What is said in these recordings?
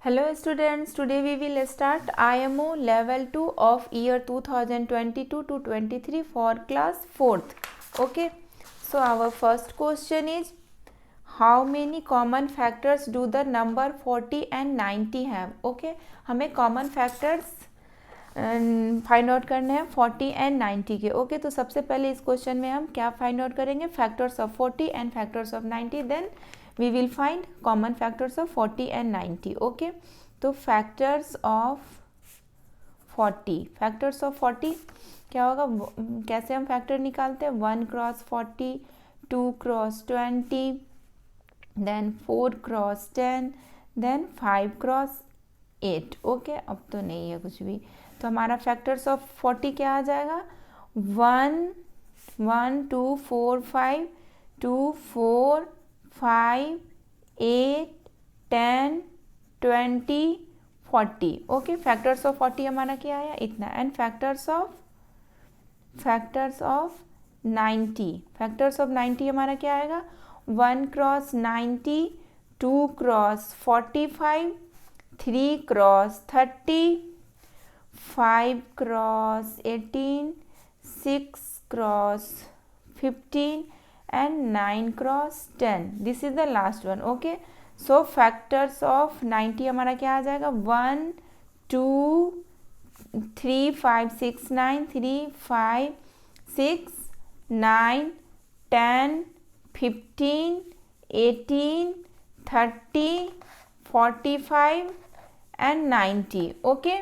Hello students, today we will start IMO level 2 of year 2022 to 23 for class 4th. Okay, so our first question is, how many common factors do the number 40 and 90 have? Okay, हमें common factors find out करने हैं 40 and 90 के. Okay, तो सबसे पहले इस question में हम क्या फाइंड आउट करेंगे? Factors of 40 and factors of 90. Then we will find common factors of 40 and 90. Okay, तो फैक्टर्स ऑफ 40 क्या होगा? कैसे हम फैक्टर निकालते हैं? 1 cross 40, 2 cross 20, then 4 cross 10, then 5 cross 8. Okay, अब तो नहीं है कुछ भी, तो हमारा फैक्टर्स ऑफ 40 क्या आ जाएगा? 1 2 4 5 2 4 5 8 10 20 40. ओके, फैक्टर्स ऑफ 40 हमारा क्या आया? इतना. एंड फैक्टर्स ऑफ 90 हमारा क्या आएगा? 1 cross 90, 2 cross 45, 3 cross 30, 5 cross 18, 6 cross 15 and 9 cross 10. This is the last one. Okay, so factors of 90 हमारा क्या आ जाएगा? 1 2 3 5 6 9, 3 5 6 9 10 15 18 30 45 एंड 90. ओके,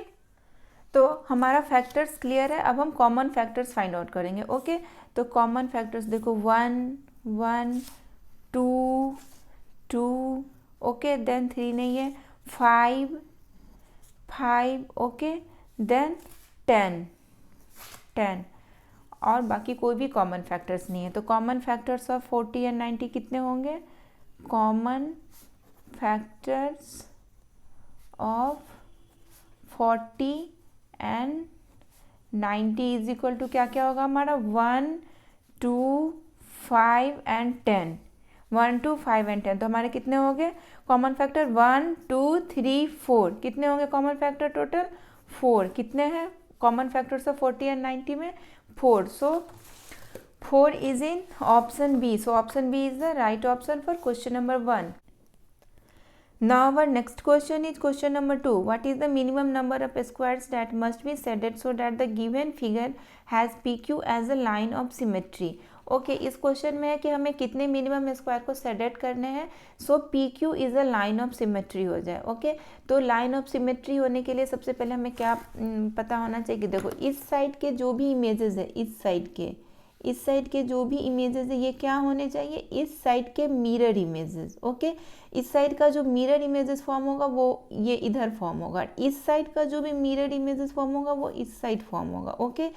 तो हमारा फैक्टर्स क्लियर है. अब हम कॉमन फैक्टर्स फाइंड आउट करेंगे. ओके, तो कॉमन फैक्टर्स देखो 1 1 2 2. ओके, देन 3 नहीं है, 5 5. ओके, देन 10 10 और बाकी कोई भी कॉमन फैक्टर्स नहीं है. तो कॉमन फैक्टर्स ऑफ 40 एंड 90 कितने होंगे? Common factors of 40 and 90 is equal to क्या क्या होगा हमारा? 1 2 5 एंड 10. 1 2 5 एंड 10, तो हमारे कितने हो गए कॉमन फैक्टर? 1 2 3 4. कितने होंगे कॉमन फैक्टर? टोटल 4. कितने हैं कॉमन फैक्टर्स ऑफ 40 एंड 90 में? 4. So 4 is in option B. So option B is the right option for question number 1. Now our next question is question number 2. What is the minimum number of squares that must be shaded so that the given figure has PQ as a line of symmetry? Okay, इस question में है कि हमें कितने minimum square को sedate करने हैं सो PQ is a line of symmetry हो जाए. ओके, तो लाइन ऑफ सिमेट्री होने के लिए सबसे पहले हमें क्या पता होना चाहिए कि देखो इस साइड के जो भी इमेजेस है, इस साइड के जो भी इमेजेस है ये क्या होने चाहिए? इस साइड के मिरर इमेजेस. ओके, इस साइड का जो मिरर इमेजेस फॉर्म होगा वो ये इधर फॉर्म होगा. इस साइड का जो भी मिरर इमेजेस फॉर्म होगा वो इस साइड फॉर्म होगा. ओके,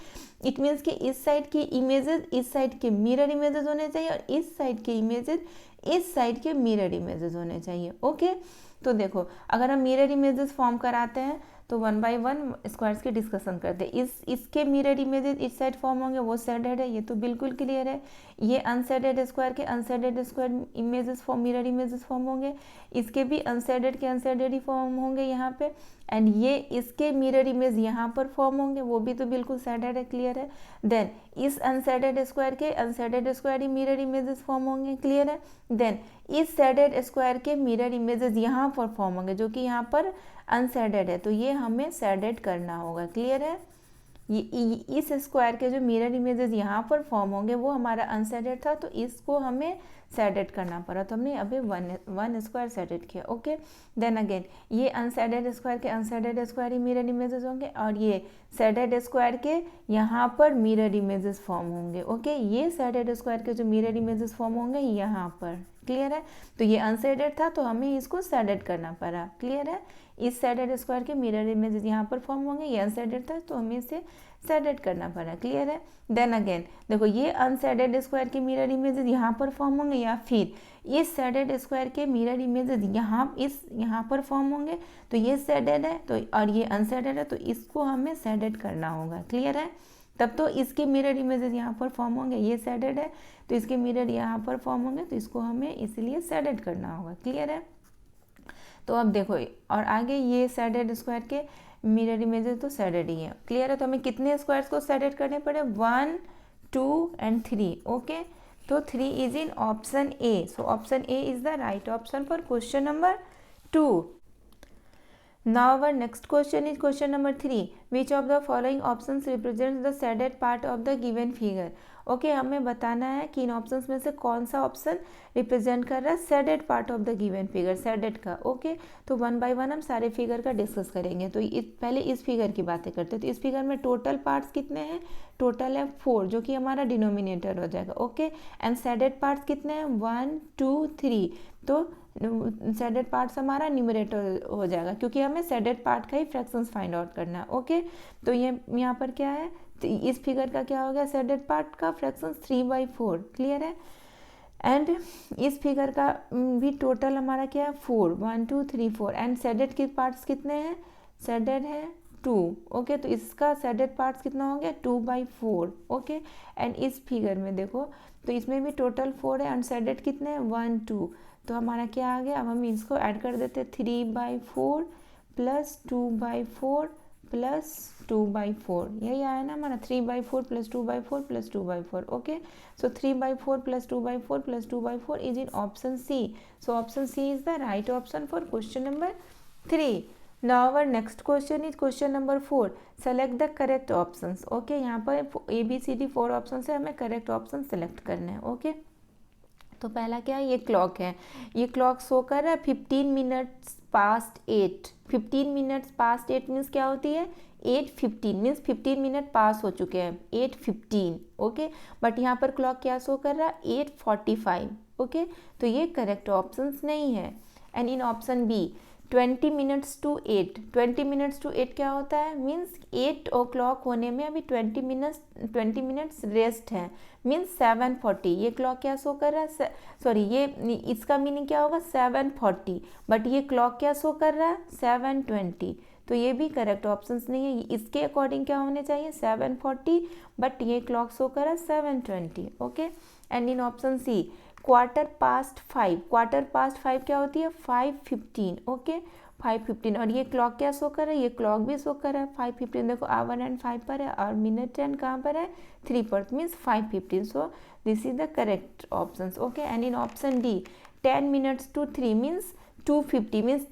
इट मीन्स कि इस साइड के इमेजेस इस साइड के मिरर इमेजेस होने चाहिए और इस साइड के इमेजेस इस साइड के मिरर इमेजेस होने चाहिए. ओके, तो देखो अगर हम मिरर इमेजेस फॉर्म कराते हैं तो 1 बाय 1 स्क्वायर्स की डिस्कशन करते हैं. इसके मिरर इमेजेस इस साइड फॉर्म होंगे, वो शेडेड है, ये तो बिल्कुल क्लियर है. ये अनशेडेड स्क्वायर के unshielded square images form mirror images form होंगे, इसके भी अनशेडेड के अनशेडेड ही फॉर्म होंगे यहाँ पे. एंड ये इसके मिरर इमेज यहाँ पर फॉर्म होंगे, वो भी तो बिल्कुल शेडेड है, क्लियर है. देन इस अनशेडेड स्क्वायर के अनशेडेड स्क्वायर ही मिरर इमेजेस फॉर्म होंगे, क्लियर है. देन इस शेडेड स्क्वायर के मिरर इमेजेस यहाँ पर फॉर्म होंगे जो कि यहाँ पर अनशेडेड है, तो ये हमें शेडेड करना होगा, क्लियर है. ये इस स्क्वायर के जो मिरर इमेजेस यहाँ पर फॉर्म होंगे वो हमारा अनशेडेड था, तो इसको हमें शेडेड करना पड़ा, तो हमने अभी वन स्क्वायर शेडेड किया. ओके, देन अगेन ये अनशेडेड स्क्वायर के अनशेडेड स्क्वायर ही मिरर इमेजेस होंगे और ये शेडेड स्क्वायर के यहाँ पर मिरर इमेजेस फॉर्म होंगे. ओके, ये शेडेड स्क्वायर के जो मिरर इमेजेस फॉर्म होंगे यहाँ पर, क्लियर है. तो ये अनशेडेड था तो हमें इसको शेडेड करना पड़ा, क्लियर है. इस शेडेड स्क्वायर के मिरर इमेजेस यहाँ पर फॉर्म होंगे, ये अनशेडेड था तो हमें इसे शेडेड करना पड़ा, क्लियर है. देन अगेन देखो ये अनशेडेड स्क्वायर के मिरर इमेजेस यहाँ पर फॉर्म होंगे या फिर इस शेडेड स्क्वायर के मिरर इमेजेस यहाँ पर फॉर्म होंगे, तो ये शेडेड है तो और ये अनशेडेड है, तो इसको हमें शेडेड करना होगा, क्लियर है. तब तो इसके मिरर इमेजेस यहाँ पर फॉर्म होंगे, ये शेडेड है तो इसके मिरर यहाँ पर फॉर्म होंगे, तो इसको हमें इसलिए शेडेड करना होगा, क्लियर है. तो अब देखो, और आगे ये शेडेड स्क्वायर के मिरर इमेजेस तो शेडेड ही है, क्लियर है। तो हमें कितने स्क्वायर्स को शेडेड करने पड़े, 1 2 एंड 3, ओके। तो 3 is in option A, so option A is the right option for question number 2. Now our next question is question number 3. Which of the following options represents the shaded part of the given figure? Okay हमें बताना है कि इन options में से कौन सा option represent कर रहा है shaded part of the given figure, shaded का, ओके। तो वन बाय वन हम सारे फिगर का डिस्कस करेंगे। तो पहले इस फिगर की बातें करते हैं। तो इस फिगर में टोटल पार्ट्स कितने हैं, टोटल है 4, जो कि हमारा डिनोमिनेटर हो जाएगा, ओके। एंड शेडेड पार्ट्स कितने हैं, 1 2 3, तो शेडेड पार्ट्स हमारा न्यूमरेटर हो जाएगा, क्योंकि हमें शेडेड पार्ट का ही फ्रैक्शंस फाइंड आउट करना है, ओके। तो ये यहाँ पर क्या है, तो इस फिगर का क्या हो गया, शेडेड पार्ट का फ्रैक्शंस 3/4, क्लियर है। एंड इस फिगर का भी टोटल हमारा क्या है, 4, 1 2 3 4, एंड शेडेड के पार्ट्स कितने हैं, शेडेड है 2, ओके। तो इसका शेडेड पार्ट्स कितना हो गया, 2/4, ओके। एंड इस फिगर में देखो, तो इसमें भी टोटल 4 है, अनशेडेड कितने हैं, 1 2, तो हमारा क्या आ गया, अब हम इसको ऐड कर देते हैं, 3/4 प्लस 2/4 प्लस 2/4, यही आया ना हमारा, 3/4 plus 2/4 plus 2/4, okay. So 3/4 plus 2/4 plus 2/4 is in option C, so option C is the right option for question number 3. Now our next question is question number 4. Select the correct options. Okay यहाँ पर ABCD 4 option से हमें correct option select करना है, okay. तो पहला क्या है, ये क्लॉक है, ये क्लॉक शो कर रहा है 15 minutes past 8. 15 minutes past 8 means क्या होती है, 8:15 मीन्स 15 मिनट पास हो चुके हैं, 8:15, ओके। बट यहाँ पर क्लॉक क्या शो कर रहा है, 8:45, ओके। तो ये करेक्ट ऑप्शंस नहीं है। And in option B 20 minutes to 8, 20 minutes to 8 क्या होता है, मीन्स 8 o'clock होने में अभी 20 मिनट्स रेस्ट है, मीन्स 7:40, ये क्लॉक क्या शो कर रहा है, सॉरी ये इसका मीनिंग क्या होगा 7:40, बट ये क्लॉक क्या शो कर रहा है 7:20, तो ये भी करेक्ट ऑप्शंस नहीं है। इसके अकॉर्डिंग क्या होने चाहिए 7:40, बट ये क्लॉक शो कर रहा है 7:20, okay. And in option C quarter past 5, quarter past 5 क्या होती है 5:15, ओके 5:15, और ये क्लॉक क्या शो कर रहा है, ये क्लॉक भी शो कर रहा है 5:15, देखो आवर एंड 5 पर है और मिनट एंड कहाँ पर है 3 पर, means 5:15, so this is the correct options, okay. And in option D 10 minutes to 3 means 2:50, means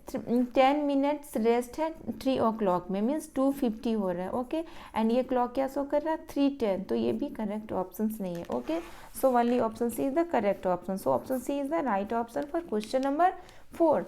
10 minutes rest है 3 o'clock में, मीन्स 2:50 हो रहा है, ओके। एंड ये क्लॉक क्या शो कर रहा है 3:10, तो ये भी करेक्ट ऑप्शंस नहीं है, okay. So only option C is the correct option, so option C is the right option for question number 4.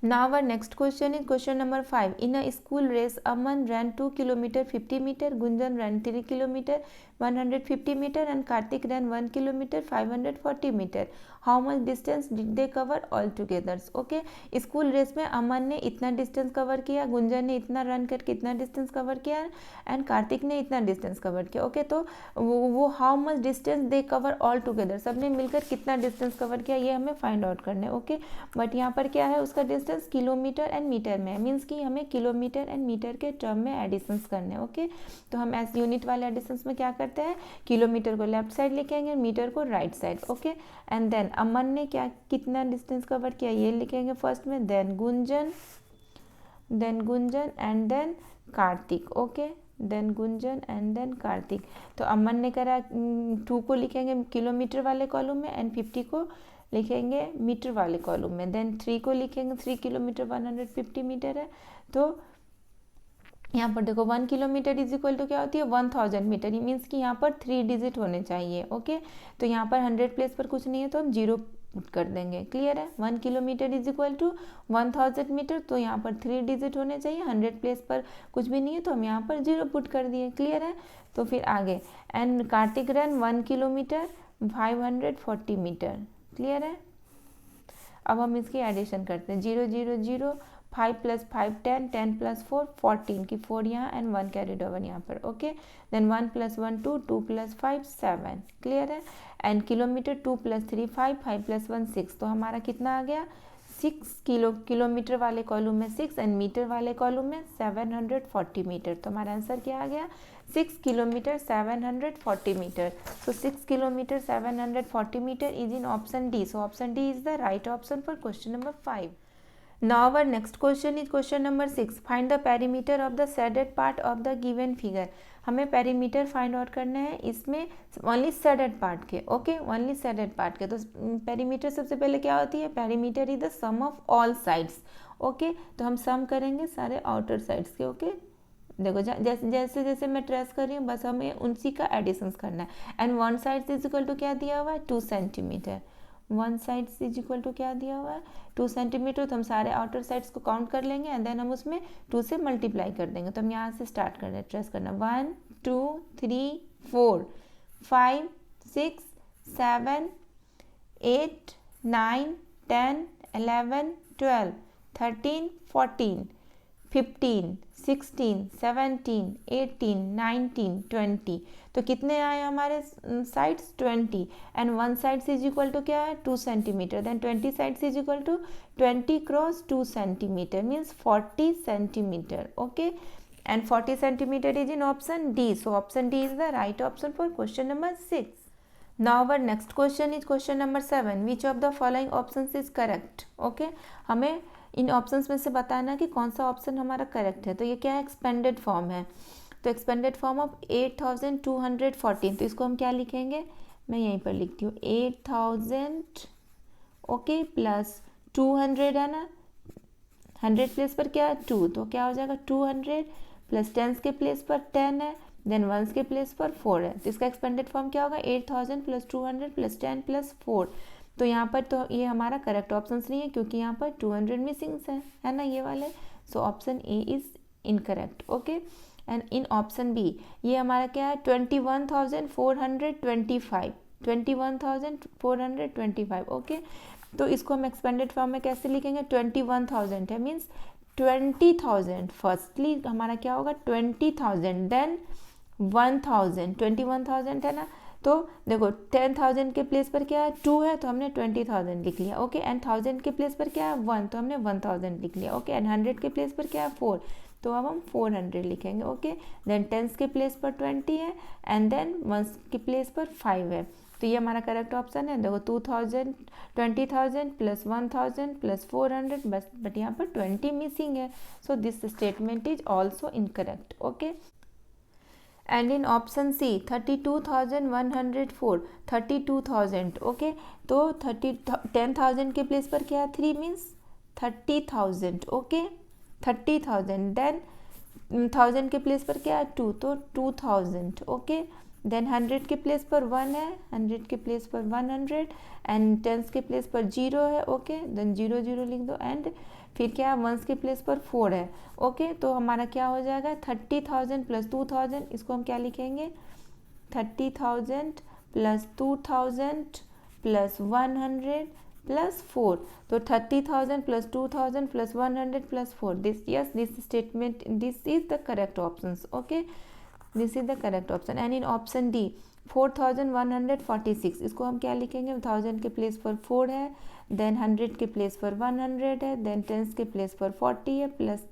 Now our next question is question number 5. In a school race, Aman ran 2 km 50 meter, Gunjan ran 3 km 150 meter, and Karthik ran 1 km 540 meter. How much distance did they cover all together? Okay, school race में अमन ने इतना distance cover किया, गुंजन ने इतना run करके इतना distance cover किया, and Kartik ने इतना डिस्टेंस कवर किया, ओके। तो वो how much distance they cover all together, सबने मिलकर कितना डिस्टेंस कवर किया, ये हमें फाइंड आउट करना है, ओके। बट यहाँ पर क्या है, उसका डिस्टेंस किलोमीटर एंड मीटर में है, मीन्स कि हमें किलोमीटर एंड मीटर के टर्म में एडिशंस करने हैं, ओके। तो हम एस यूनिट वाले एडिशंस में क्या करते हैं, किलोमीटर को लेफ्ट साइड लिखेंगे, मीटर को right side, okay. And then Aman ने क्या कितना डिस्टेंस कवर किया ये लिखेंगे फर्स्ट में, then Gunjan and then Kartik, okay, then Gunjan and then Kartik. तो अमन ने करा 2 को लिखेंगे किलोमीटर वाले कॉलम में, एंड 50 को लिखेंगे मीटर वाले कॉलम में, देन 3 को लिखेंगे 3 किलोमीटर 150 मीटर है। तो यहाँ पर देखो 1 किलोमीटर इज इक्वल टू क्या होती है 1000 मीटर, ये मीन्स कि यहाँ पर 3 डिजिट होने चाहिए, ओके। तो यहाँ पर 100 प्लेस पर कुछ नहीं है तो हम 0 पुट कर देंगे, क्लियर है। 1 kilometre is equal to 1000 metre, तो यहाँ पर 3 डिजिट होने चाहिए, 100 प्लेस पर कुछ भी नहीं है तो हम यहाँ पर 0 पुट कर दिए, क्लियर है। तो फिर आगे, and Kartik run 1 kilometre 540 metre, clear है। अब हम इसकी एडिशन करते हैं, 0 0 0, 5 + 5 10, 10 + 4 14 की 4 यहाँ एंड 1 कैरिड ओवर यहाँ पर, ओके। देन 1 + 1 2, 2 + 5 7, क्लियर है। एंड किलोमीटर 2 + 3 5, 5 + 1 6, तो हमारा कितना आ गया 6 किलोमीटर वाले कॉलम में 6 एंड मीटर वाले कॉलम में 740 मीटर, तो हमारा आंसर क्या आ गया 6 kilometre 740 metre. So 6 kilometre 740 metre is in option D, so option D is the right option for question number 5. Now our next question is question number 6, find the perimeter of the shaded part of the given figure. हमें perimeter find out करना है इसमें only shaded part के, okay, only shaded part के। तो perimeter सबसे पहले क्या होती है, perimeter is the sum of all sides, okay. तो हम सम करेंगे सारे आउटर साइड्स के, ओके। देखो जैसे जैसे मैं ट्रेस कर रही हूँ बस हमें उसी का एडिशंस करना है। And one side is equal to क्या दिया हुआ है, 2 centimetre. One side is equal to क्या दिया हुआ है, 2 सेंटीमीटर। तो हम सारे आउटर साइड्स को काउंट कर लेंगे एंड देन हम उसमें 2 से मल्टीप्लाई कर देंगे। तो हम यहाँ से स्टार्ट कर रहे हैं, ट्रेस करना, 1 2 3 4 5 6 7 8 9 10 11 12 13 14 15 16 17 18 19 20। तो कितने आए हमारे sides, 20। And one side is equal to क्या है, 2 centimetre. Then 20 sides is equal to 20 cross 2 centimetre means 40 centimetre, okay. And 40 centimetre is in option D. So option D is the right option for question number 6. Now our next question is question number 7. Which of the following options is correct? Okay, हमें इन options में से बताना कि कौन सा option हमारा correct है। तो ये क्या है, एक्सपेंडेड फॉर्म है। तो एक्सपेंडेड फॉर्म ऑफ 8214, तो इसको हम क्या लिखेंगे, मैं यहीं पर लिखती हूँ 8000, ओके, प्लस 200 है ना, 100 प्लेस पर क्या है 2, तो क्या हो जाएगा 200 प्लस 10 के प्लेस पर 10 है, देन वंस के प्लेस पर 4 है। तो इसका एक्सपेंडेड फॉर्म क्या होगा, 8000 प्लस 200 प्लस 10 प्लस 4। तो यहाँ पर तो ये हमारा करेक्ट ऑप्शन नहीं है क्योंकि यहाँ पर 200 मिसिंग्स है ना ये वाले। So option A is incorrect, okay. And in option B ये हमारा क्या है, 21,425, 21,425, ओके। तो इसको हम एक्सपेंडेड फॉर्म में कैसे लिखेंगे, 21,000 है मीन्स 20,000। फर्स्टली हमारा क्या होगा 20,000, देन 1,000, 21,000 है ना। तो देखो 10,000 के प्लेस पर क्या है 2 है, तो हमने 20,000 लिख लिया, ओके। एंड 1000 के प्लेस पर क्या है 1, तो हमने 1000 लिख लिया, ओके। एंड 100 के प्लेस पर क्या है 4, तो अब हम 400 लिखेंगे, ओके। देन 10 के प्लेस पर 20 है एंड देन 1 के प्लेस पर 5 है। तो ये हमारा करेक्ट ऑप्शन है। देखो 2000, 20,000 प्लस 1000 प्लस 400, बस बट यहाँ पर 20 मिसिंग है। So this statement is also incorrect, okay. And in option C 32,104, 32,000, okay. तो 10,000 के प्लेस पर क्या है 3 मीन्स 30,000, ओके, 30,000। देन 1000 के प्लेस पर क्या है 2, तो 2000, ओके। देन 100 के प्लेस पर 1 है, 100 के प्लेस पर 100 एंड 10 के प्लेस पर 0 है, ओके। देन 0 0 लिख दो एंड फिर क्या है 1 के प्लेस पर 4 है, ओके। तो हमारा क्या हो जाएगा 30,000 प्लस 2000, इसको हम क्या लिखेंगे 30,000 प्लस 2000 प्लस 100 प्लस 4। तो 30,000 plus 2000 plus 100 plus 4, this yes this statement this is the correct option, okay, this is the correct option. And in option D 4,146, इसको हम क्या लिखेंगे 1000 के प्लेस पर 4 है, देन 100 के प्लेस पर 100 है, देन 10 के प्लेस पर 40 है, प्लस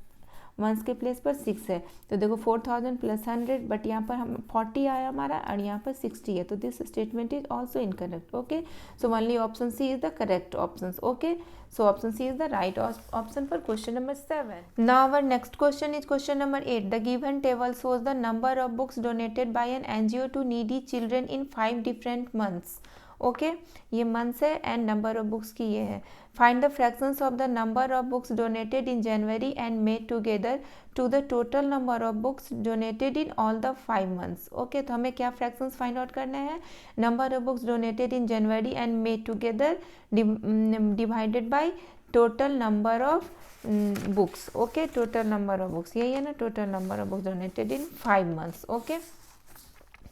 1 के प्लेस पर 6 है। तो देखो 4000 प्लस 100, बट यहाँ पर हम 40 आया हमारा और यहाँ पर 60 है, तो this statement is also incorrect, okay. So only option C is the correct option, okay. So option C is the right option for question number 7. Now our next question is question number 8. The given table shows the number of books donated by an NGO to needy children in 5 different months. Okay, ये months है and number of books की ये है। Find the fractions of the number of books donated in January and May together to the total number of books donated in all the 5 months, okay. तो हमें क्या fractions find out करना है, number of books donated in January and May together divided by total number of books, okay. Total number of books यही है ना, total number of books donated in 5 months, okay.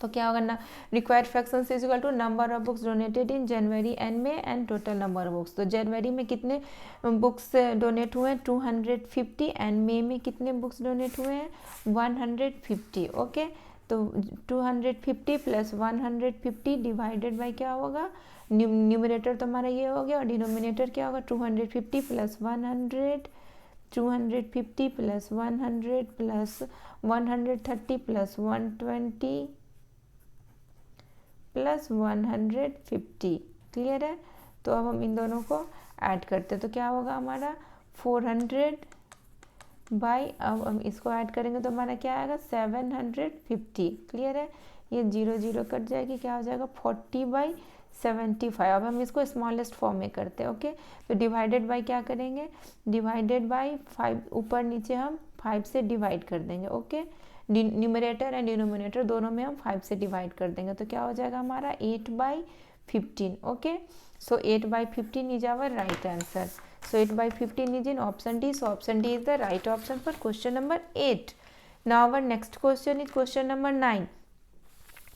तो क्या होगा ना, required fractions is equal to number of books donated in January and May and total number of books. तो जनवरी में कितने बुक्स डोनेट हुए हैं 250 एंड मे में कितने बुक्स डोनेट हुए हैं 150, ओके। तो 250 प्लस 150 डिवाइडेड बाई क्या होगा, न्यूमरेटर तो हमारा ये हो गया और डिनोमिनेटर क्या होगा 250 plus 100, 250 plus 100 plus 130 plus 120 plus 150, clear है। तो अब हम इन दोनों को ऐड करते हैं तो क्या होगा हमारा 400 बाई, अब हम इसको ऐड करेंगे तो हमारा क्या आएगा 750। क्लियर है, ये 0 0 कट जाएगी, क्या हो जाएगा 40/75। अब हम इसको स्मॉलेस्ट फॉर्म में करते हैं। ओके, तो डिवाइडेड बाई क्या करेंगे, डिवाइडेड बाई 5, ऊपर नीचे हम 5 से डिवाइड कर देंगे। ओके, न्यूमरेटर एंड डिनोमिनेटर दोनों में हम 5 से डिवाइड कर देंगे, तो क्या हो जाएगा हमारा 8/15। Okay, so 8/15 is our right answer. So 8/15 is in option D. So option D is the right option for question number 8. Now our next question is question number 9.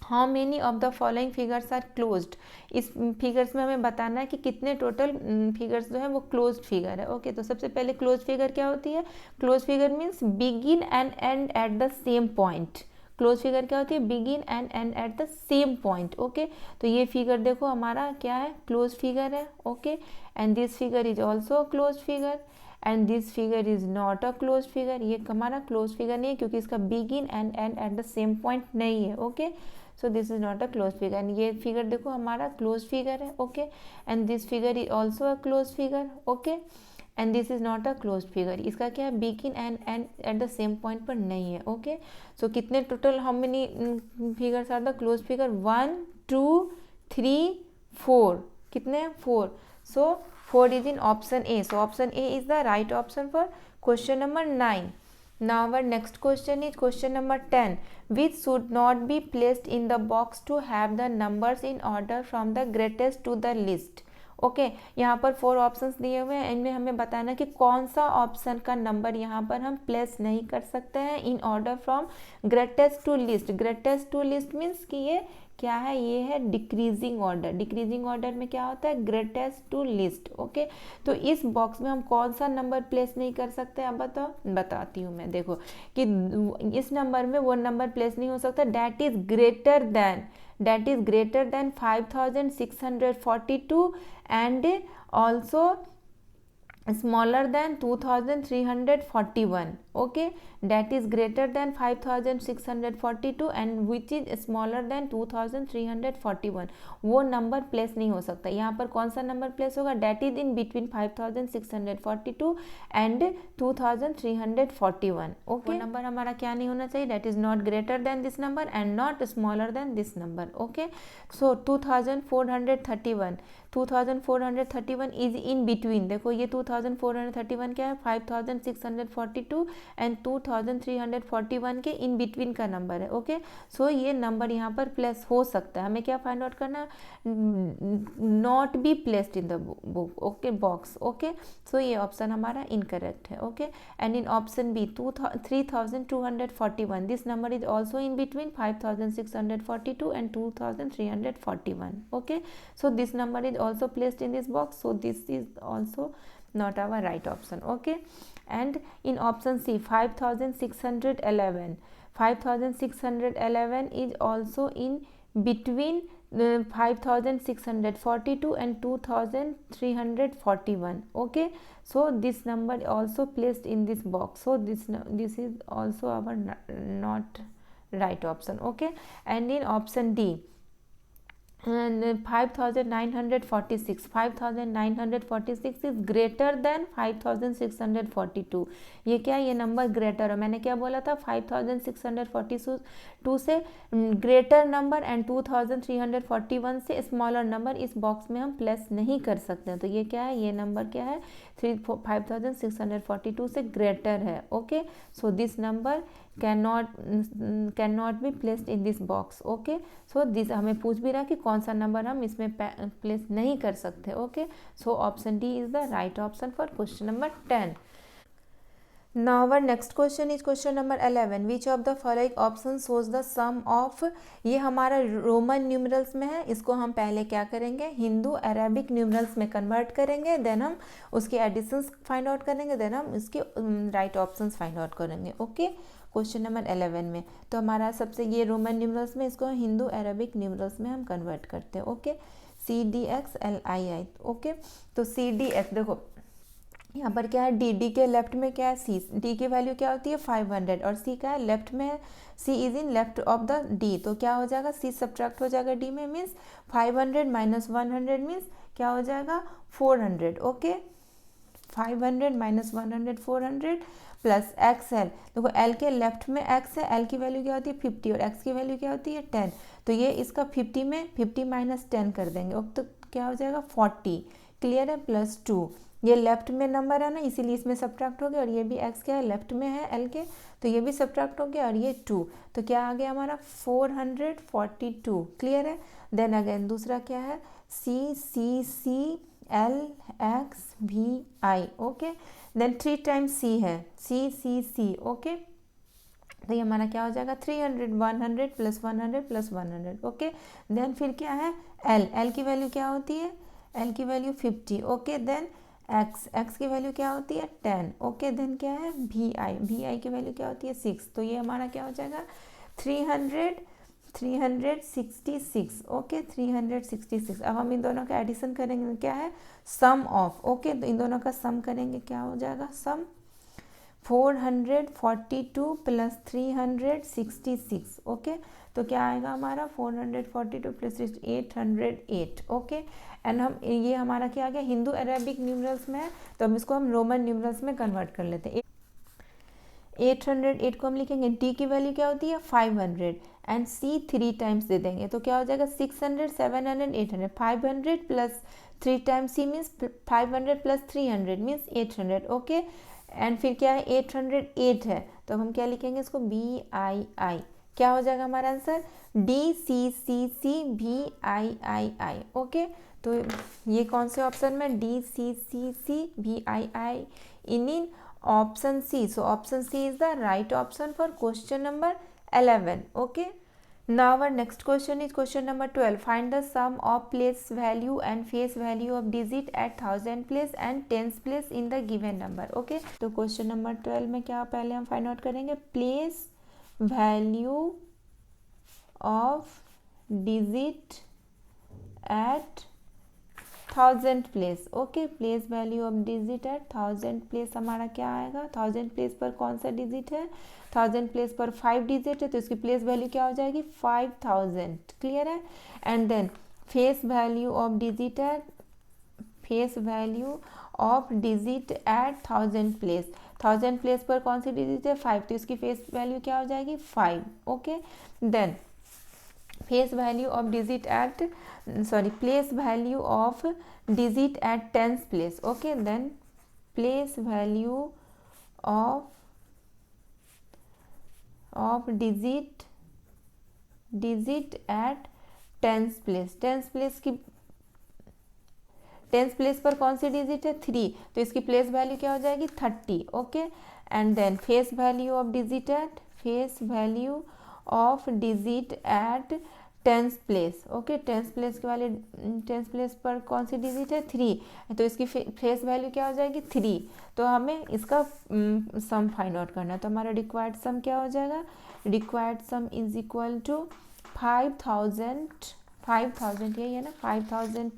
How many of the following figures are closed? इस figures में हमें बताना है कि कितने total figures जो है वो क्लोज्ड फिगर है। ओके, तो सबसे पहले क्लोज फिगर क्या होती है, close figure means begin and end at the same point. Close figure क्या होती है, begin and end at the same point. Okay, तो ये फिगर देखो हमारा क्या है, क्लोज फिगर है। Okay, and this figure is also close figure and this figure is not a close figure. ये हमारा क्लोज फिगर नहीं है क्योंकि इसका begin and end at the same point नहीं है। Okay, so this is not a close figure. And ये figure देखो हमारा क्लोज फिगर है। Okay, and this figure is also a close figure. Okay, and this is not a close figure. इसका क्या है, begin and end at the same point पर नहीं है। ओके, सो कितने total, how many figures are the close figure, 1 2 3 4, कितने हैं 4। So 4 is in option A. So option A is the right option for question number 9. Now our next question is question number 10, which should not be placed in the box to have the numbers in order from the greatest to the least. Okay, यहाँ पर 4 options दिए हुए हैं, इनमें हमें बताना कि कौन सा ऑप्शन का नंबर यहाँ पर हम प्लेस नहीं कर सकते हैं in order from greatest to list. Greatest to list means कि ये क्या है, ये है डिक्रीजिंग ऑर्डर। डिक्रीजिंग ऑर्डर में क्या होता है, ग्रेटेस्ट टू लिस्ट। ओके, तो इस बॉक्स में हम कौन सा नंबर प्लेस नहीं कर सकते, अब बताओ, बताती हूँ मैं। देखो कि इस नंबर में वो नंबर प्लेस नहीं हो सकता that is greater than 5642 and also smaller than 2341. okay, that is greater than 5642 and which is smaller than 2341. वो नंबर प्लेस नहीं हो सकता। यहाँ पर कौन सा नंबर प्लेस होगा, that is in between 5642 and 2341. Okay, वो नंबर हमारा क्या नहीं होना चाहिए, that is not greater than this number and not smaller than this number. Okay, so 2431 is in between. देखो ये 2431 क्या है, 5642 एंड 2341 के इन बिटवीन का नंबर है। ओके, सो ये नंबर यहाँ पर प्लेस हो सकता है। हमें क्या फाइंड आउट करना, not be placed in the book. Okay, box. Okay, so ये ऑप्शन हमारा इनकरेक्ट है। Okay, and in option B 3241, this number is also in between 5642 and 2341. Okay, so this number is also placed in this box, so this is also not our right option. Okay, and in option C 5611 is also in between 5642 and 2341. okay, so this number also placed in this box, so this is also our not right option. Okay, and in option D and 5946 is greater than 5642. ये क्या, ये number greater है। मैंने क्या बोला था, 5642 से greater number and 2341 से स्मॉलर नंबर इस बॉक्स में हम प्लेस नहीं कर सकते हैं। तो ये क्या है, ये नंबर क्या है, 5642 से ग्रेटर है। Okay, so this number cannot be placed in this box. Okay, so this हमें पूछ भी रहा कि कौन सा नंबर हम इसमें प्लेस नहीं कर सकते। Okay, so option D is the right option for question number 10. Now our next question is question number 11. Which of the following options shows the sum of, ये हमारा रोमन न्यूमरल्स में है, इसको हम पहले क्या करेंगे, हिंदू अरेबिक न्यूमरल्स में कन्वर्ट करेंगे, देन हम उसके एडिशंस फाइंड आउट करेंगे, देन हम उसके राइट ऑप्शंस फाइंड आउट करेंगे। ओके, क्वेश्चन नंबर 11 में तो हमारा सबसे ये रोमन न्यूमरल्स में, इसको हिंदू अरेबिक न्यूमरल्स में हम कन्वर्ट करते हैं। Okay, CDXLII. ओके, तो CDX देखो यहाँ पर क्या है, डी के लेफ्ट में क्या है, सी, डी की वैल्यू क्या होती है 500 और सी का है लेफ्ट में है, C is in left of the D, तो क्या हो जाएगा, सी सब्ट्रैक्ट हो जाएगा डी में, मीन्स 500 - 100 मीन्स क्या हो जाएगा 400. Okay, 500 minus 100 400 plus x L. देखो एल के लेफ्ट में एक्स है, एल की वैल्यू क्या होती है 50 और एक्स की वैल्यू क्या होती है 10। तो ये इसका 50 में 50 माइनस 10 कर देंगे, और तो क्या हो जाएगा 40। क्लियर है, प्लस 2। ये लेफ्ट में नंबर है ना, इसीलिए इसमें सब्ट्रैक्ट हो गया, और ये भी एक्स क्या है लेफ्ट में है एल के, तो ये भी सब्ट्रैक्ट हो गया, और ये 2। तो क्या आ गया हमारा 442। क्लियर है। देन अगेन दूसरा क्या है C C C L X V I. Okay, then 3 times C है, सी सी सी। ओके, तो ये हमारा क्या हो जाएगा 300 100 प्लस 100 प्लस 100। ओके, देन फिर क्या है एल, एल की वैल्यू क्या होती है, एल की value 50। Okay, then X, X की वैल्यू क्या होती है 10। ओके, देन क्या है वी आई, वी आई की वैल्यू क्या होती है 6। तो ये हमारा क्या हो जाएगा 366। ओके, 366। अब हम इन दोनों का एडिशन करेंगे, क्या है सम ऑफ। ओके, तो इन दोनों का सम करेंगे, क्या हो जाएगा सम 442 प्लस 366। ओके, तो क्या आएगा हमारा 442 प्लस 808। ओके, एंड हम ये हमारा क्या आ गया हिंदू अरेबिक न्यूमरल्स में है, तो हम इसको हम रोमन न्यूमरल्स में कन्वर्ट कर लेते हैं। 808 को हम लिखेंगे, टी की वैल्यू क्या होती है 500, एंड सी 3 टाइम्स दे देंगे, तो क्या हो जाएगा 600 700 800। 500 plus 3 times C means 500 plus 300 means 800। Okay, and फिर क्या है 808 है, तो हम क्या लिखेंगे इसको बी आई आई। क्या हो जाएगा हमारा answer D C C C B I I I. Okay, तो ये कौन से ऑप्शन में D C C C B I I in option C. So option C is the right option for question number 11. Okay, now our next question is question number 12. Find the sum of place value and face value of digit at 1000 place and tens place in the given number. Okay, तो question number 12 में क्या पहले हम find out करेंगे place value of digit at 1000 place. Okay, place value of digit at 1000 place हमारा क्या आएगा 1000 place पर कौन सा डिजिट है 1000 प्लेस पर 5 डिजिट है, तो इसकी प्लेस वैल्यू क्या हो जाएगी 5000। क्लियर है। And then face value of digit at face value of digit at 1000 place 1000 place पर कौन सी डिजिट है 5, तो इसकी फेस वैल्यू क्या हो जाएगी 5। Okay, then face value of digit at place value of digit at tens place. Okay, then place value of digit at tens place tens place पर कौन सी डिजिट है 3, तो इसकी प्लेस वैल्यू क्या हो जाएगी 30। Okay, and then face value of digit at tens place. Okay, tens place पर कौन सी डिजिट है 3, तो इसकी फेस वैल्यू क्या हो जाएगी 3। तो हमें इसका सम फाइंड आउट करना है, तो हमारा रिक्वायर्ड सम क्या हो जाएगा required sum is equal to 5000 यही है ना 5000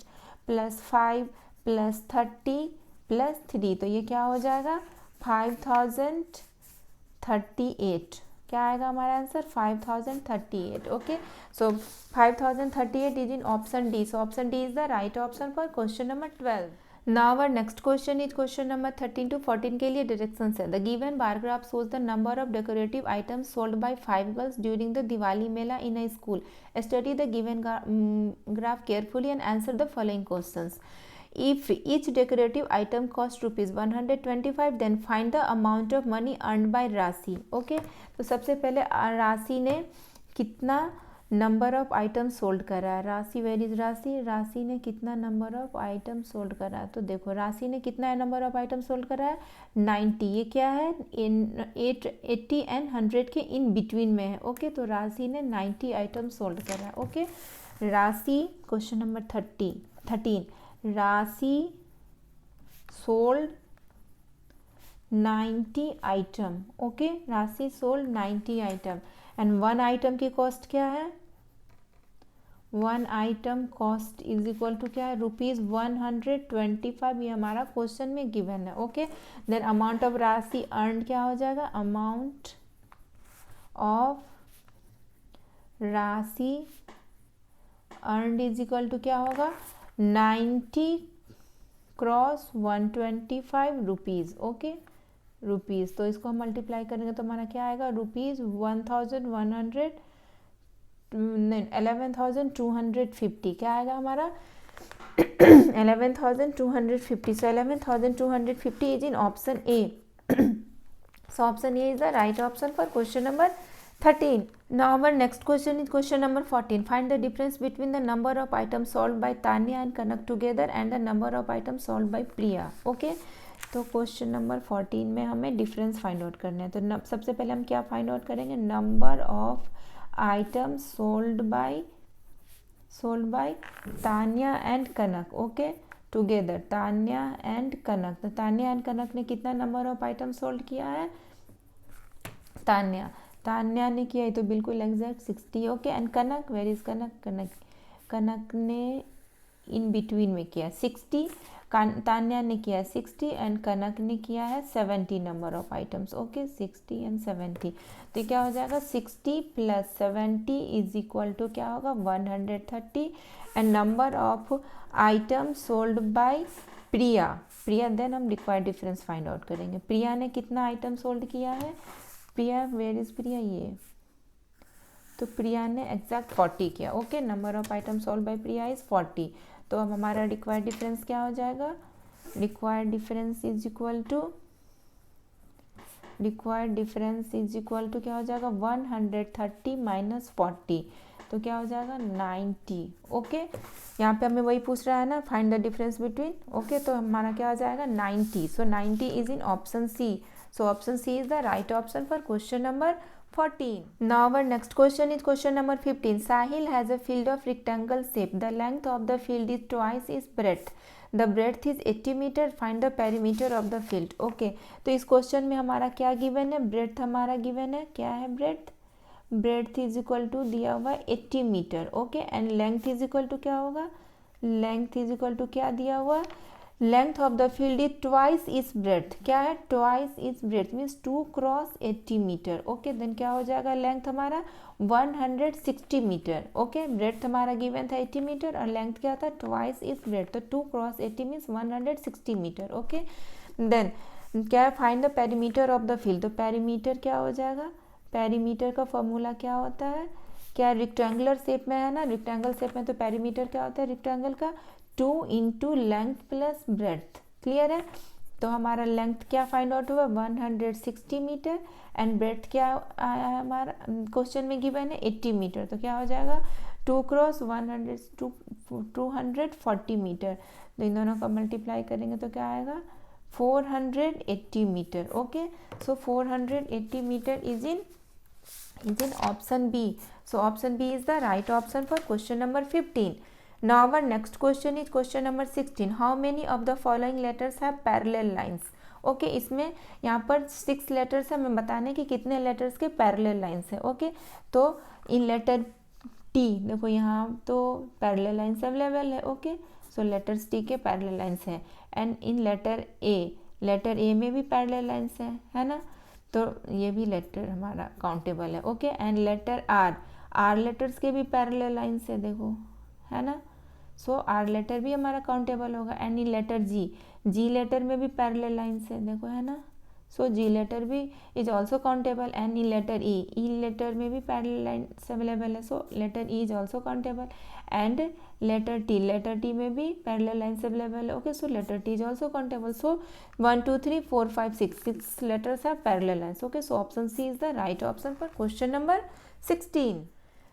प्लस 5 प्लस 30 प्लस 3, तो ये क्या हो जाएगा 5038। क्या आएगा हमारा answer 5038। Okay, so 5038 is in option D, so option D is the right option for question number 12. Now our next question is question number 13 to 14 के लिए डायरेक्शंस है. The given bar graph shows the number of decorative items sold by 5 girls during the Diwali Mela in a school. Study the given graph carefully and answer the following questions. If each decorative item cost rupees 125, then find the amount of money earned by राशि. Okay, तो सबसे पहले राशि ने कितना number of item sold करा है, राशि वेर इज राशि ने कितना नंबर ऑफ आइटम सोल्ड करा है, तो देखो राशि ने कितना नंबर ऑफ आइटम सोल्ड करा है 90, ये क्या है इन 80 एंड 100 के इन बिटवीन में है. ओके, तो राशि ने 90 आइटम सोल्ड करा है. ओके, राशि question number 13 Rashi sold 90 item. Okay, Rashi sold 90 item and one item की कॉस्ट क्या है one item cost is equal to क्या है ₹125. ये हमारा क्वेश्चन में गिवन है. Okay, then amount of Rashi earn क्या हो जाएगा amount of Rashi earn is equal to क्या होगा 90 क्रॉस 125 रुपीज़, ओके रुपीज़। तो इसको हम मल्टीप्लाई करेंगे तो हमारा क्या आएगा, रुपीज़ 11,250, क्या आएगा हमारा 11,250। सो 11,250 is in option A. So option A is the right option for question number 13. Now our next question is question number 14. Find the difference between the number of items solved by Tanya and Kanak together and the number of items solved by Priya. Okay. तो question number 14 में हमें difference find out करना है। तो सबसे पहले हम क्या फाइंड आउट करेंगे, number of items sold by Tanya and Kanak, okay together, Tanya and Kanak. तो तान्या एंड कनक ने कितना नंबर ऑफ आइटम सोल्ड किया है, तान्या ने किया है तो बिल्कुल exact 60, okay. And Kanak, where is Kanak ने इन बिटवीन में किया 60, तान्या ने किया 60 एंड कनक ने किया है 70 number of items, okay 60 and 70। तो क्या हो जाएगा 60 + 70 इज इक्वल टू क्या होगा 130। And number of items sold by Priya then हम रिक्वायर्ड डिफरेंस फाइंड आउट करेंगे। प्रिया ने कितना आइटम सोल्ड किया है, प्रिया वेयर इज प्रिया, ये तो प्रिया ने एग्जैक्ट 40 किया, okay number of item sold by Priya is 40। तो अब हमारा रिक्वायर्ड डिफरेंस क्या हो जाएगा, required difference is equal to क्या हो जाएगा 130 - 40, तो क्या हो जाएगा 90, ओके। यहाँ पे हमें वही पूछ रहा है ना, find the difference between, okay तो हमारा क्या हो जाएगा 90। So 90 is in option C. So option C is the right option for question number 14. Now our next question is question number 15. Sahil has a field of rectangle shape. The length of the field is twice its breadth. The breadth is 80 meter. Find the perimeter of the field. Okay. तो इस question में हमारा क्या given है, breadth हमारा given है, क्या है ब्रेड्थ इज इक्वल टू दिया हुआ 80 metre, okay. And length is equal to क्या होगा, लेंथ इज इक्वल टू क्या दिया हुआ, length of the field is twice is breadth, क्या है twice is breadth means 2 cross 80 metre, okay. Then क्या हो जाएगा, लेंथ हमारा 160 मीटर, ओके। ब्रेड्थ हमारा गिवन था 80 मीटर और लेंथ क्या था ट्वाइस इज ब्रेड्थ, तो 2 cross 80 means 160 metre, okay. Then क्या है, find the perimeter of the field. तो पेरीमीटर क्या हो जाएगा, पेरीमीटर का फॉर्मूला क्या होता है, क्या रेक्टेंगुलर शेप में है ना, रेक्टेंगल शेप में तो पेरीमीटर क्या होता है रेक्टेंगल का 2 × लेंथ प्लस ब्रेड्थ, क्लियर है। तो हमारा लेंथ क्या फाइंड आउट हुआ 160 मीटर एंड ब्रेड्थ क्या आया है हमारा क्वेश्चन में गिवन है 80 मीटर, तो क्या हो जाएगा 2 क्रॉस 240 मीटर। तो इन दोनों का मल्टीप्लाई करेंगे तो क्या आएगा 480 metre, okay. So 480 metre is in option B. So option B is the right option for question number 15. Now our next question is question number 16. How many of the following letters have parallel lines? Okay इसमें यहाँ पर 6 letters है, हमें बताने कि कितने letters के parallel lines है, ओके। तो इन लेटर टी देखो यहाँ तो पैरेलल लाइन्स अवेलेबल है, ओके। सो लेटर्स टी के पैरेलल लाइन्स है। एंड इन लेटर ए में भी पैरेलल लाइन्स है ना, तो ये भी लेटर हमारा काउंटेबल है, okay. And letter are letters के भी पैरेलल लाइन्स है देखो, है ना। सो आर लेटर भी हमारा काउंटेबल होगा। And in letter G letter में भी पैरेलल लाइन्स है देखो, है ना। सो जी लेटर भी is also countable. And in letter E letter में भी पैरेलल लाइन्स अवेलेबल है, so letter E is also countable. And letter T में भी पैरेलल लाइन्स अवेलेबल है, okay. So letter T is also countable. So 1 2 3 4 5 6 letters have parallel lines, okay. So option C is the right option for question number 16.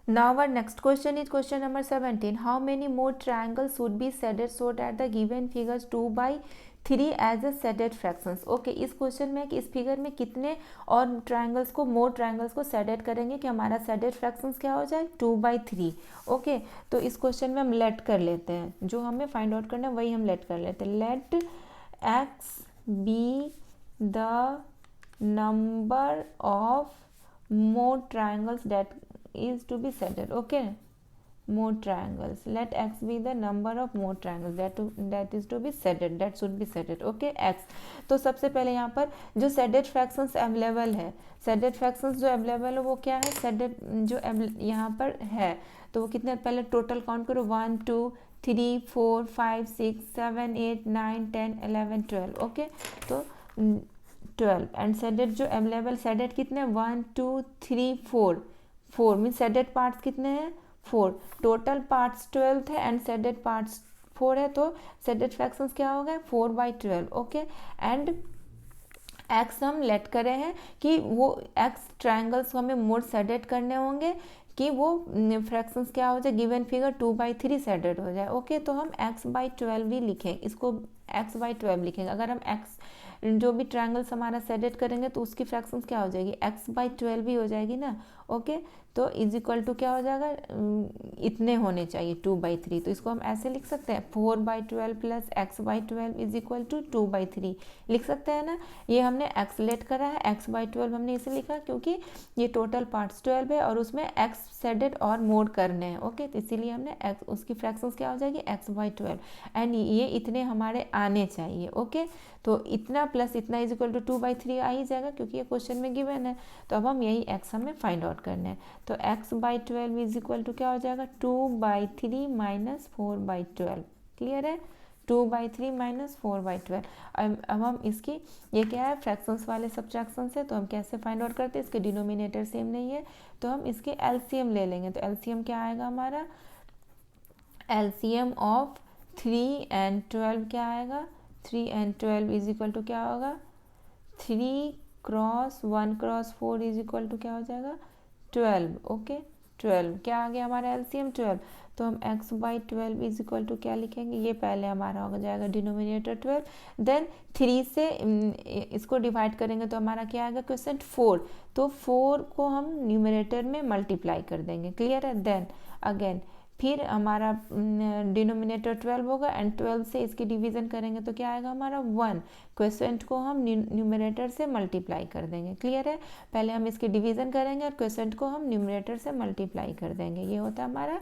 Now our next question is question number 17. How many more triangles should be shaded so that the given figures 2/3 as a shaded fractions? Okay, इस question में इस figure में कितने और triangles को shaded करेंगे कि हमारा shaded fractions क्या हो जाए 2/3, ओके। तो इस क्वेश्चन में हम लेट कर लेते हैं, जो हमें फाइंड आउट करना है वही हम लेट कर लेते हैं। Let x be the number of more triangles that is to be shaded, okay. More triangles, let x be the number of more triangles that is to be shaded, that should be shaded, okay x। तो सबसे पहले यहाँ पर जो shaded fractions available है, shaded fractions जो available है वो क्या है, shaded जो यहाँ पर है तो वो कितने, पहले टोटल काउंट करो 1 2 3 4 5 6 7 8 9 10 11 12 ओके। तो 12 एंड सेडेड जो अवेलेबल सेडेड कितने 1 2 3 4 मीन सेडेड पार्ट्स कितने हैं 4, टोटल पार्ट्स 12 थे एंड सेडेड पार्ट्स 4 है, तो सेडेड फ्रैक्शंस क्या हो गए 4/12 ओके। एंड एक्स हम लेट करे हैं कि वो एक्स ट्रायंगल्स हमें मोर सेडेड करने होंगे कि वो फ्रैक्शंस क्या हो जाए गिवन फिगर 2/3 सेडेड हो जाए ओके। तो हम x/12 भी लिखें, इसको x/12 लिखेंगे। अगर हम x जो भी ट्रायंगल्स हमारा सेडेड करेंगे तो उसकी फ्रैक्शंस क्या हो जाएगी x/12 भी हो जाएगी ना ओके। तो इज इक्वल टू क्या हो जाएगा इतने होने चाहिए 2/3, तो इसको हम ऐसे लिख सकते हैं 4/12 plus x/12 is equal to 2/3 लिख सकते हैं ना। ये हमने x लेट करा है, x/12 हमने इसे लिखा क्योंकि ये टोटल पार्ट्स 12 है और उसमें x सेडेड और मोड करने हैं ओके। तो इसीलिए हमने x उसकी फ्रैक्शंस क्या हो जाएगी x/12 एंड ये इतने हमारे आने चाहिए ओके। तो इतना प्लस इतना इज इक्वल टू 2/3 आ ही जाएगा क्योंकि ये क्वेश्चन में गिवन है। तो अब हम यही x हमें फाइंड आउट करना है। तो x/12 इज इक्वल टू क्या हो जाएगा 2/3 माइनस 4/12 क्लियर है 2/3 माइनस 4/12। अब हम इसकी ये क्या है फ्रैक्शंस वाले सब्ट्रैक्शन है, तो हम कैसे फाइंड आउट करते हैं इसके डिनोमिनेटर सेम नहीं है तो हम इसके एलसीएम ले लेंगे। तो एलसीएम क्या आएगा हमारा एलसीएम ऑफ 3 and 12 क्या आएगा 3 and 12 इज इक्वल टू क्या होगा 3 cross 1 cross 4 is equal to क्या हो जाएगा 12 ओके। 12 क्या आ गया हमारा एलसीएम 12, तो हम x/12 इज इक्वल टू क्या लिखेंगे ये पहले हमारा हो जाएगा डिनोमिनेटर 12 देन 3 से इसको डिवाइड करेंगे तो हमारा क्या आएगा क्वेश्चन 4, तो 4 को हम न्यूमरेटर में मल्टीप्लाई कर देंगे क्लियर है। देन अगेन फिर हमारा डिनोमिनेटर 12 होगा एंड 12 से इसकी डिवीज़न करेंगे तो क्या आएगा हमारा 1, क्वेश्चन को हम न्यूमरेटर से मल्टीप्लाई कर देंगे क्लियर है। पहले हम इसकी डिवीज़न करेंगे और क्वेश्चन को हम न्यूमरेटर से मल्टीप्लाई कर देंगे, ये होता है हमारा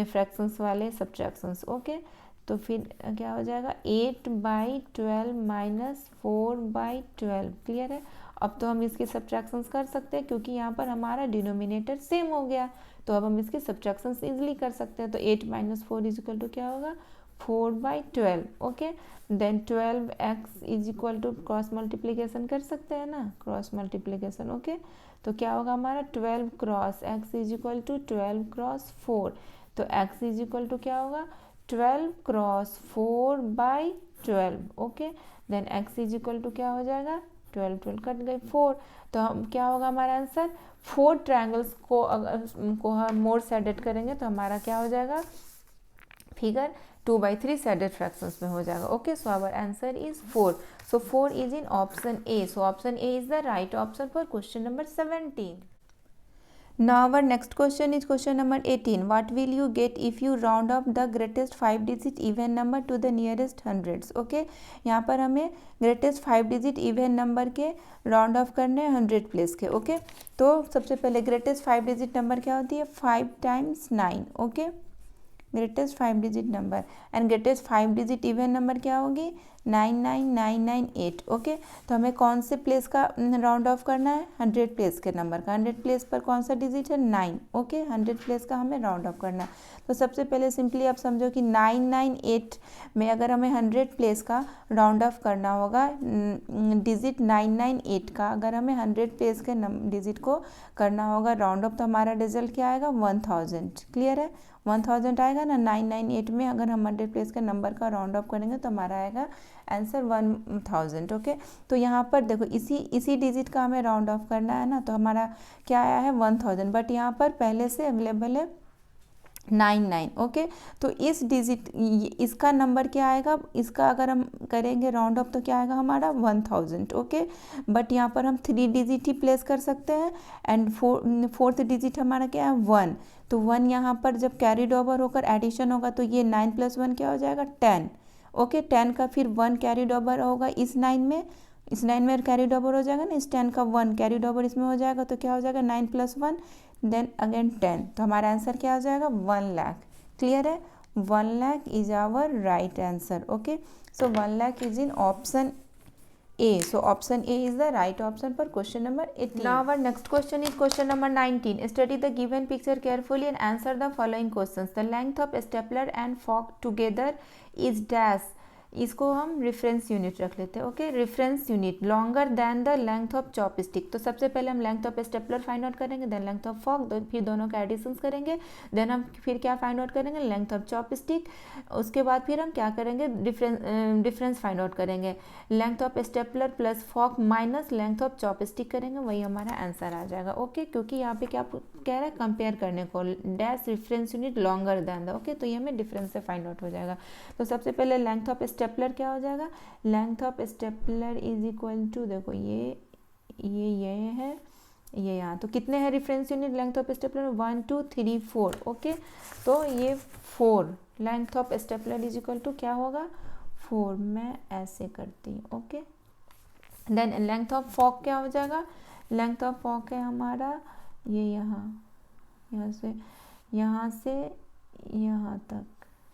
फ्रैक्शंस वाले सब्ट्रैक्शंस ओके। तो फिर क्या हो जाएगा 8/12 माइनस 4/12 क्लियर है। अब तो हम इसके सब्ट्रैक्शंस कर सकते हैं क्योंकि यहाँ पर हमारा डिनोमिनेटर सेम हो गया, तो अब हम इसके सब्ट्रैक्शंस इजीली कर सकते हैं। तो 8 माइनस 4 इज इक्वल टू क्या होगा 4/12 okay. Then 12x is equal to cross multiplication कर सकते हैं ना क्रॉस मल्टीप्लीकेशन ओके। तो क्या होगा हमारा 12 cross x is equal to 12 cross 4, तो x इज इक्वल टू क्या होगा 12 cross 4/12 okay. Then x is equal to क्या हो जाएगा 12 कट गई 4, तो हम क्या होगा हमारा आंसर 4 ट्रायंगल्स को हम मोर सेडेड करेंगे तो हमारा क्या हो जाएगा फिगर 2/3 सेडेड फ्रैक्शंस में हो जाएगा okay. So our answer is 4, so 4 is in option A, so option A is the right option for question number 17. Now our next question is question number 18. What will you get if you round up the greatest 5-digit even number to the nearest hundreds? Okay, यहाँ पर हमें greatest 5-digit even number के round of करने हैं 100 place के okay. तो सबसे पहले greatest 5-digit नंबर क्या होती है 5 times 9 okay, greatest 5-digit number and greatest 5-digit even number क्या होगी 99998 ओके। तो हमें कौन से प्लेस का राउंड ऑफ करना है 100 प्लेस के नंबर का, 100 प्लेस पर कौन सा डिजिट है 9 ओके, 100 प्लेस का हमें राउंड ऑफ करना है। तो सबसे पहले सिंपली आप समझो कि 998 में अगर हमें 100 प्लेस का राउंड ऑफ करना होगा डिजिट 998 का, अगर हमें 100 प्लेस के डिजिट को करना होगा राउंड ऑफ तो हमारा रिजल्ट क्या आएगा 1000 क्लियर है 1000 आएगा ना। 998 में अगर हम 100 प्लेस के नंबर का राउंड ऑफ करेंगे तो हमारा आएगा आंसर 1000 ओके। तो यहाँ पर देखो इसी डिजिट का हमें राउंड ऑफ करना है ना, तो हमारा क्या आया है 1000, बट यहाँ पर पहले से अवेलेबल है 99 ओके। तो इस डिजिट इसका नंबर क्या आएगा, इसका अगर हम करेंगे राउंड ऑफ तो क्या आएगा हमारा 1000 ओके। बट यहाँ पर हम 3 डिजिट ही प्लेस कर सकते हैं एंड फोर्थ डिजिट हमारा क्या है 1, तो 1 यहाँ पर जब कैरीड ओवर होकर एडिशन होगा तो ये 9 + 1 क्या हो जाएगा 10 ओके। 10 का फिर 1 कैरीड ओवर होगा इस 9 में, इस 9 में कैरीड ओवर हो जाएगा ना, इस 10 का 1 कैरीड ओवर इसमें हो जाएगा तो क्या हो जाएगा 9 + 1 देन अगेन 10, तो हमारा आंसर क्या हो जाएगा 1 लाख क्लियर है 1 lakh is our right answer okay. So 1 lakh is in option A. So option A is the right option for question number 18. Now our next question is question number 19. Study the given picture carefully and answer the following questions. The length of stapler and fork together is dash. इसको हम reference unit रख लेते हैं. Okay, reference unit longer than the length of chopstick. तो सबसे पहले हम length of stapler find out करेंगे, देन लेंथ ऑफ फॉक, फिर दोनों का एडिशन करेंगे, देन हम फिर क्या फाइंड आउट करेंगे, लेंथ ऑफ चॉपस्टिक. उसके बाद फिर हम क्या करेंगे, डिफरेंस फाइंड आउट करेंगे, length of stapler plus fork minus length of chopstick करेंगे, वही हमारा आंसर आ जाएगा. ओके, क्योंकि यहाँ पे क्या कह रहा है, कंपेयर करने को, dash reference unit longer than the. Okay, तो ये हमें डिफरेंस से फाइंड आउट हो जाएगा. तो सबसे पहले लेंथ ऑफ स्टेपलर क्या हो जाएगा, length of stapler is equal to, देखो ये है, ये यहाँ, तो कितने हैं reference unit length of stapler, 1 2 3 4. Okay, तो ये 4 length of stapler is equal to क्या होगा, 4. मैं ऐसे करती हूँ. Okay, then length of fork क्या हो जाएगा, लेंथ ऑफ फॉक है हमारा ये यहाँ से यहाँ तक.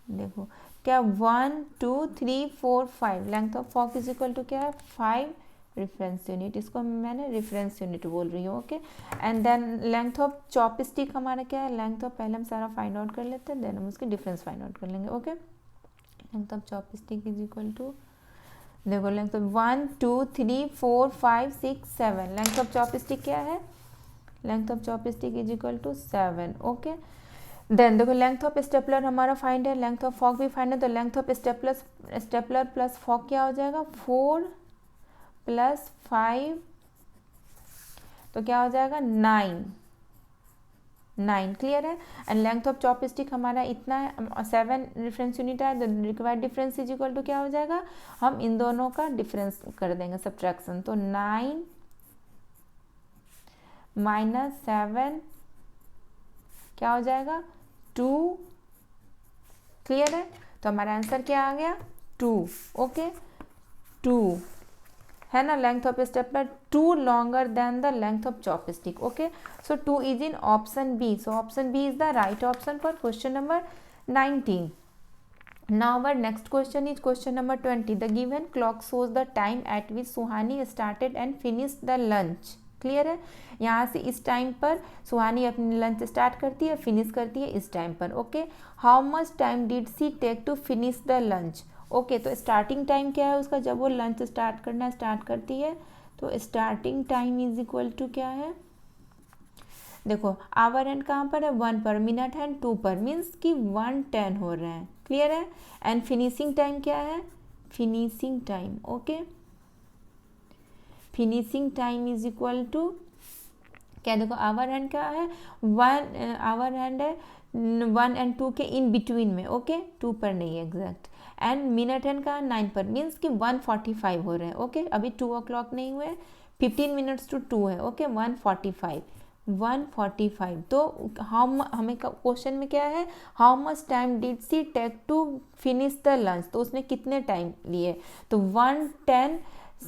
देखो क्या 1 2 3 4 5 length of fork is equal to क्या है, 5 रेफरेंस यूनिट. इसको मैंने रेफरेंस यूनिट बोल रही हूँ. Okay, and then length of chopstick हमारा क्या है, लेंथ ऑफ, पहले हम सारा फाइंड आउट कर लेते हैं, देन हम उसकी डिफरेंस फाइंड आउट कर लेंगे. Okay, length of chopstick is equal to, देखो length of 1 2 3 4 5 6 7. Length of chopstick क्या है, length of chopstick is equal to 7. Okay, then देखो लेंथ ऑफ स्टेपलर हमारा फाइंड है, लेंथ ऑफ फॉक भी फाइंड है, तो length of stapler plus fork क्या हो जाएगा, 4 प्लस 5, तो क्या हो जाएगा 9. क्लियर है. एंड लेंथ ऑफ चॉपस्टिक हमारा इतना है, 7 रेफरेंस यूनिट है, तो required difference is equal to क्या हो जाएगा, हम इन दोनों का डिफरेंस कर देंगे, सब्ट्रैक्शन. तो 9 माइनस 7 क्या हो जाएगा, 2. क्लियर है, तो हमारा आंसर क्या आ गया, 2. ओके, 2 है ना, length of stapler 2 longer than the length of chopstick. Okay, so 2 is in option B. So option B is the right option for question number 19. Now our next question is question number 20. The given clock shows the time at which Suhani started and finished the lunch. Clear है, यहाँ से इस time पर सुहानी अपनी lunch start करती है, finish करती है इस टाइम पर. Okay, how much time did she take to finish the lunch. Okay, तो स्टार्टिंग टाइम क्या है उसका, जब वो लंच स्टार्ट करना स्टार्ट करती है, तो starting time is equal to क्या है, देखो आवर हैंड कहाँ पर है, 1 पर, मिनट हैंड 2 पर, मीन्स कि 1:10 हो रहे हैं. क्लियर है. एंड फिनिशिंग टाइम क्या है, finishing time. Okay, finishing time is equal to क्या, देखो आवर हैंड क्या है, 1, आवर हैंड है 1 and 2 के इन बिटवीन में. ओके, 2 पर नहीं है एग्जैक्ट. एंड मिनट हैंड का 9 पर, मीन्स कि 1:45 हो रहे हैं. ओके, अभी 2 o'clock नहीं हुए, 15 minutes to 2 है. ओके, 1:45. तो हमें क्वेश्चन में क्या है, how much time did she take to finish the lunch. तो उसने कितने टाइम लिए, तो 1:10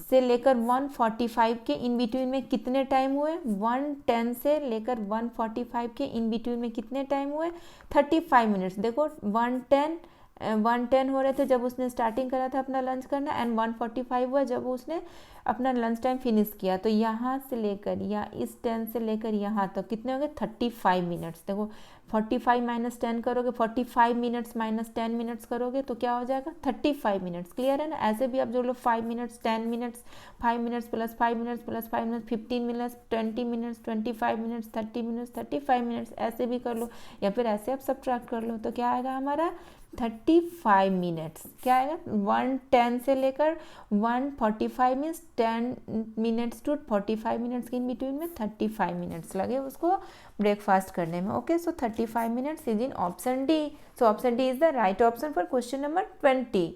से लेकर 1:45 के इन बिटवीन में कितने टाइम हुए, 1:10 से लेकर 1:45 के इन बिटवीन में कितने टाइम हुए, 35 मिनट्स. देखो 1:10 हो रहे थे जब उसने स्टार्टिंग करा था अपना लंच करना, एंड 1:45 हुआ जब उसने अपना लंच टाइम फिनिश किया. तो यहाँ से लेकर या इस 10 से लेकर यहाँ तक कितने हो गए, 35 मिनट्स. देखो 45 माइनस 10 करोगे, 45 मिनट्स माइनस 10 मिनट्स करोगे तो क्या हो जाएगा, 35 मिनट्स. क्लियर है ना. ऐसे भी आप जो लोग 5 minutes, 10 minutes, 5 minutes plus 5 minutes plus 5 minutes, 15 minutes, 20 minutes, 25 minutes, 30 minutes, 35 minutes, ऐसे भी कर लो, या फिर ऐसे आप सब्ट्रैक्ट कर लो. तो क्या आएगा हमारा 35 मिनट्स. क्या आएगा, 1:10 से लेकर 1:45 मीन्स 10 मिनट्स टू 45 मिनट्स के इन बिटवीन में 35 मिनट्स लगे उसको ब्रेकफास्ट करने में. Okay, so 35 minutes is in option D. So option D is the right option for question number 20.